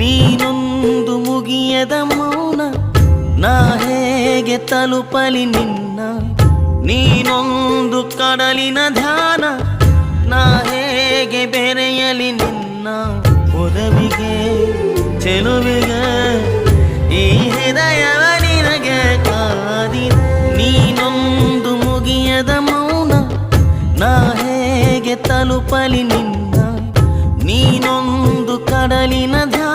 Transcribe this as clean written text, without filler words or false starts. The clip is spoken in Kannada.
ನೀನೊಂದು ಮುಗಿಯದ ಮೌನ, ನಾ ಹೇಗೆ ತಲುಪಲಿ ನಿನ್ನ? ನೀನೊಂದು ಕಡಲಿನ ಧ್ಯಾನ, ನಾ ಹೇಗೆ ಬೆರೆಯಲಿ ನಿನ್ನ? ಒಲವಿಗೆ ಚೆಲುವಿಗೆ ಈ ಹೃದಯವ ನಿನಗೆ ಕಾದಿದೆ. ನೀನೊಂದು ಮುಗಿಯದ ಮೌನ, ನಾ ಹೇಗೆ ತಲುಪಲಿ ನಿನ್ನ? ನೀನೊಂದು ಕಡಲಿನ ಧ್ಯಾನ,